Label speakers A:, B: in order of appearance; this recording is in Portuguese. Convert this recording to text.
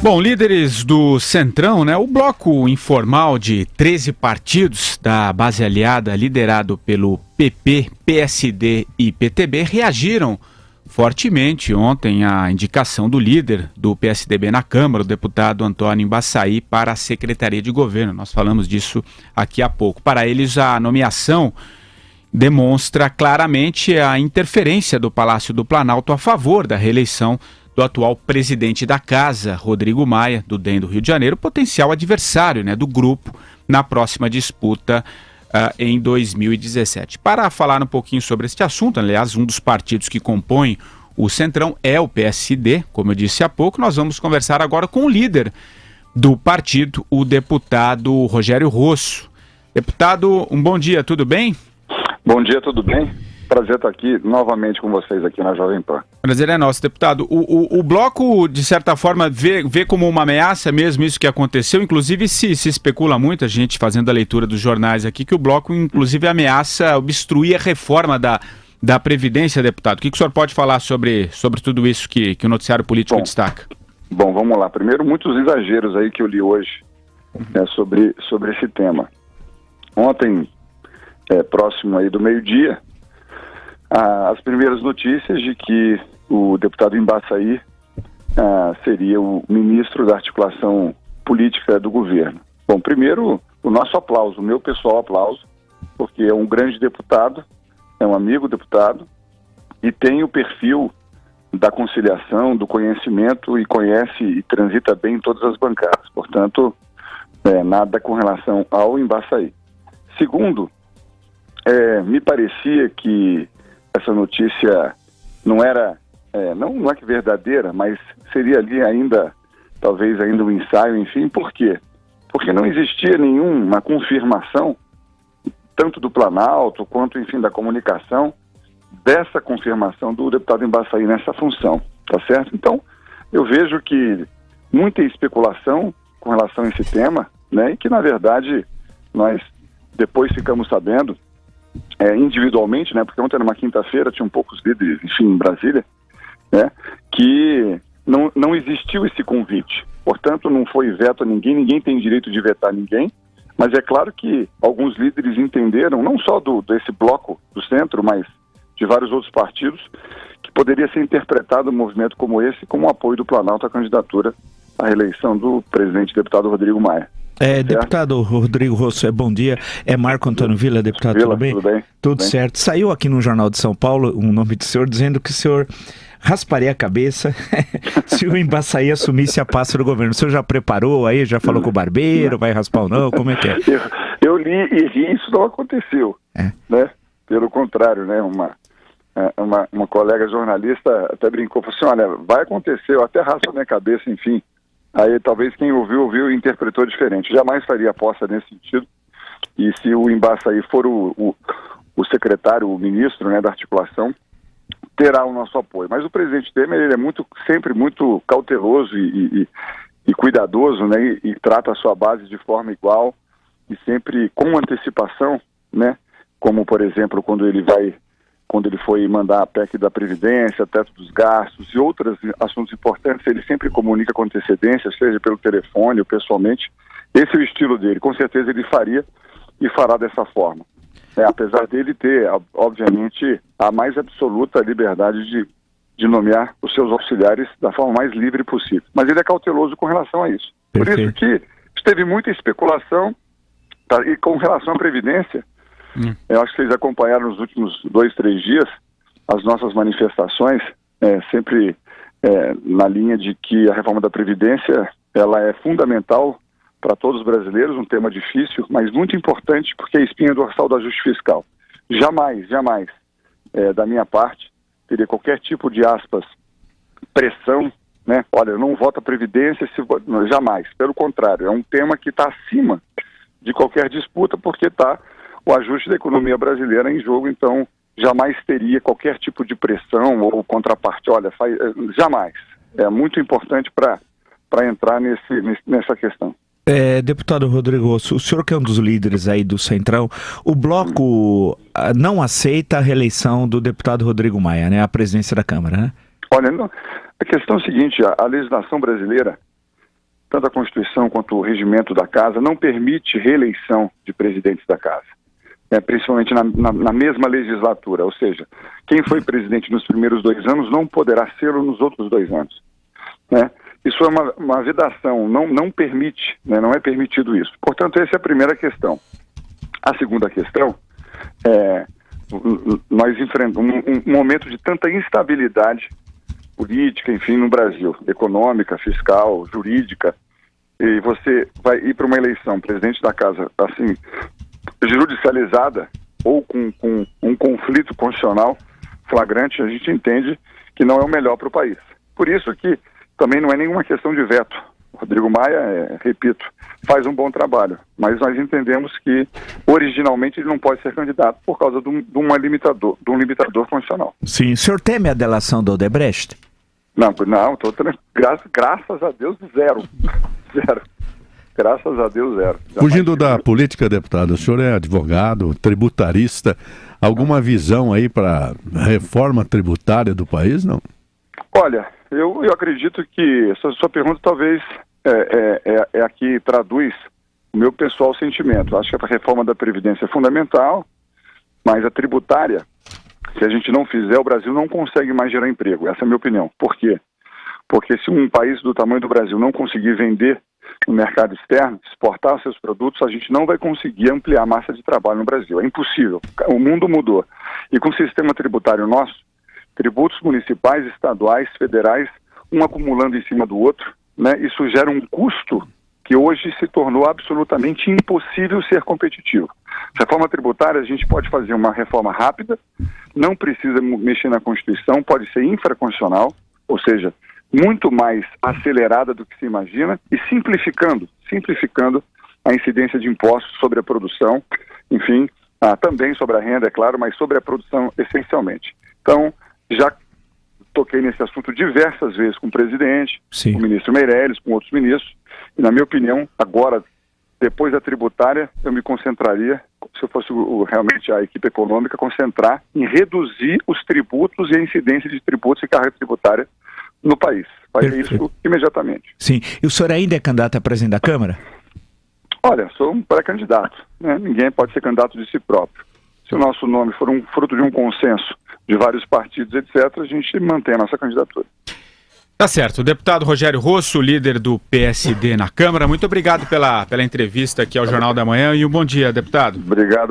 A: Bom, líderes do Centrão, né? O bloco informal de 13 partidos da base aliada, liderado pelo PP, PSD e PTB, reagiram fortemente ontem à indicação do líder do PSDB na Câmara, o deputado Antônio Embaçaí, para a Secretaria de Governo. Nós falamos disso aqui há pouco. Para eles, a nomeação demonstra claramente a interferência do Palácio do Planalto a favor da reeleição do atual presidente da Casa, Rodrigo Maia, do DEM do Rio de Janeiro, potencial adversário, né, do grupo na próxima disputa em 2017. Para falar um pouquinho sobre este assunto, aliás, um dos partidos que compõem o Centrão é o PSD, como eu disse há pouco. Nós vamos conversar agora com o líder do partido, o deputado Rogério Rosso. Deputado, um bom dia, tudo bem?
B: Bom dia, tudo bem? Prazer estar aqui novamente com vocês aqui na Jovem Pan.
A: Prazer é nosso, deputado. O bloco, de certa forma, vê como uma ameaça mesmo isso que aconteceu. Inclusive, se especula muito, a gente fazendo a leitura dos jornais aqui, que o bloco, inclusive, ameaça obstruir a reforma da Previdência, deputado. O que o senhor pode falar sobre tudo isso que o noticiário político destaca?
B: Bom, vamos lá. Primeiro, muitos exageros aí que eu li hoje sobre esse tema. Ontem, próximo aí do meio-dia, as primeiras notícias de que o deputado Embaçaí seria o ministro da articulação política do governo. Bom, primeiro, o nosso aplauso, o meu pessoal aplauso, porque é um grande deputado, é um amigo deputado e tem o perfil da conciliação, do conhecimento e conhece e transita bem em todas as bancadas. Portanto, nada com relação ao Embaçaí. Segundo, me parecia que essa notícia não era, não é que verdadeira, mas seria ali talvez ainda um ensaio, enfim. Por quê? Porque não existia nenhuma confirmação, tanto do Planalto quanto, enfim, da comunicação, dessa confirmação do deputado Embaçaí nessa função, tá certo? Então, eu vejo que muita especulação com relação a esse tema, né, e que, na verdade, nós depois ficamos sabendo, individualmente, né, porque ontem numa quinta-feira tinham poucos líderes, enfim, em Brasília, né, que não existiu esse convite. Portanto, não foi veto a ninguém tem direito de vetar ninguém, mas é claro que alguns líderes entenderam, não só desse bloco do centro, mas de vários outros partidos, que poderia ser interpretado um movimento como esse como um apoio do Planalto à candidatura à reeleição do presidente deputado Rodrigo Maia.
C: Deputado Rodrigo Rosso, bom dia. É Marco Antônio Vila, deputado,
B: Vila,
C: tudo bem?
B: Tudo bem.
C: Tudo certo. Saiu aqui no Jornal de São Paulo um nome do senhor dizendo que o senhor rasparia a cabeça se o Embaçaí assumisse a pasta do governo. O senhor já preparou aí, já falou com o barbeiro, vai raspar ou não? Como é que é?
B: Eu li e ri, isso não aconteceu, né? Pelo contrário, né? Uma colega jornalista até brincou, falou assim, olha, vai acontecer, eu até raspo a minha cabeça, enfim. Aí talvez quem ouviu e interpretou diferente. Jamais faria aposta nesse sentido. E se o Embaçaí for o secretário, o ministro, né, da articulação, terá o nosso apoio. Mas o presidente Temer, ele é sempre muito cauteloso e cuidadoso, né, e trata a sua base de forma igual e sempre com antecipação, né, como, por exemplo, quando ele foi mandar a PEC da Previdência, teto dos gastos e outros assuntos importantes, ele sempre comunica com antecedência, seja pelo telefone ou pessoalmente. Esse é o estilo dele. Com certeza ele faria e fará dessa forma. Apesar dele ter, obviamente, a mais absoluta liberdade de nomear os seus auxiliares da forma mais livre possível. Mas ele é cauteloso com relação a isso.
C: Perfeito.
B: Por isso que teve muita especulação, tá? E com relação à Previdência, eu acho que vocês acompanharam nos últimos 2, 3 dias as nossas manifestações, sempre na linha de que a reforma da Previdência ela é fundamental para todos os brasileiros, um tema difícil, mas muito importante porque é a espinha dorsal do ajuste fiscal. Jamais, da minha parte, teria qualquer tipo de, aspas, pressão, né? Olha, eu não voto a Previdência, jamais. Pelo contrário, é um tema que está acima de qualquer disputa porque está o ajuste da economia brasileira em jogo, então jamais teria qualquer tipo de pressão ou contraparte. Olha, jamais. É muito importante para entrar nessa questão.
C: Deputado Rodrigo Rosso, o senhor que é um dos líderes aí do Centrão, o bloco não aceita a reeleição do deputado Rodrigo Maia, né, à presidência da Câmara, né?
B: Olha, a questão é a seguinte, a legislação brasileira, tanto a Constituição quanto o regimento da Casa, não permite reeleição de presidentes da Casa, principalmente na mesma legislatura. Ou seja, quem foi presidente nos primeiros 2 anos não poderá ser-o nos outros 2 anos. Né? Isso é uma vedação, não permite, né? Não é permitido isso. Portanto, essa é a primeira questão. A segunda questão é, nós enfrentamos um momento de tanta instabilidade política, enfim, no Brasil, econômica, fiscal, jurídica, e você vai ir para uma eleição, presidente da Casa, assim, judicializada ou com um conflito constitucional flagrante, a gente entende que não é o melhor para o país. Por isso que também não é nenhuma questão de veto. Rodrigo Maia, repito, faz um bom trabalho, mas nós entendemos que originalmente ele não pode ser candidato por causa de um limitador constitucional.
C: Sim, o senhor teme a delação do Odebrecht?
B: Não, graças a Deus, zero. Graças a Deus, zero.
D: Fugindo da política, deputado, o senhor é advogado, tributarista, alguma visão aí para a reforma tributária do país, não?
B: Olha, eu acredito que essa sua pergunta talvez é a que traduz o meu pessoal sentimento. Acho que a reforma da Previdência é fundamental, mas a tributária, se a gente não fizer, o Brasil não consegue mais gerar emprego. Essa é a minha opinião. Por quê? Porque se um país do tamanho do Brasil não conseguir vender no mercado externo, exportar seus produtos, a gente não vai conseguir ampliar a massa de trabalho no Brasil. É impossível. O mundo mudou. E com o sistema tributário nosso, tributos municipais, estaduais, federais, um acumulando em cima do outro, né? Isso gera um custo que hoje se tornou absolutamente impossível ser competitivo. Reforma tributária, a gente pode fazer uma reforma rápida, não precisa mexer na Constituição, pode ser infraconstitucional, ou seja, muito mais acelerada do que se imagina, e simplificando a incidência de impostos sobre a produção, enfim, também sobre a renda, é claro, mas sobre a produção essencialmente. Então, já toquei nesse assunto diversas vezes com o presidente,
C: Sim.
B: com o ministro Meirelles, com outros ministros, e na minha opinião, agora, depois da tributária, eu me concentraria, se eu fosse realmente a equipe econômica, concentrar em reduzir os tributos e a incidência de tributos e carga tributária no país. Fazer isso imediatamente.
C: Sim. E o senhor ainda é candidato a presidente da Câmara?
B: Olha, sou um pré-candidato, né? Ninguém pode ser candidato de si próprio. Se o nosso nome for fruto de um consenso de vários partidos, etc., a gente mantém a nossa candidatura.
A: Tá certo. O deputado Rogério Rosso, líder do PSD na Câmara, muito obrigado pela entrevista aqui ao Jornal da Manhã e um bom dia, deputado.
B: Obrigado.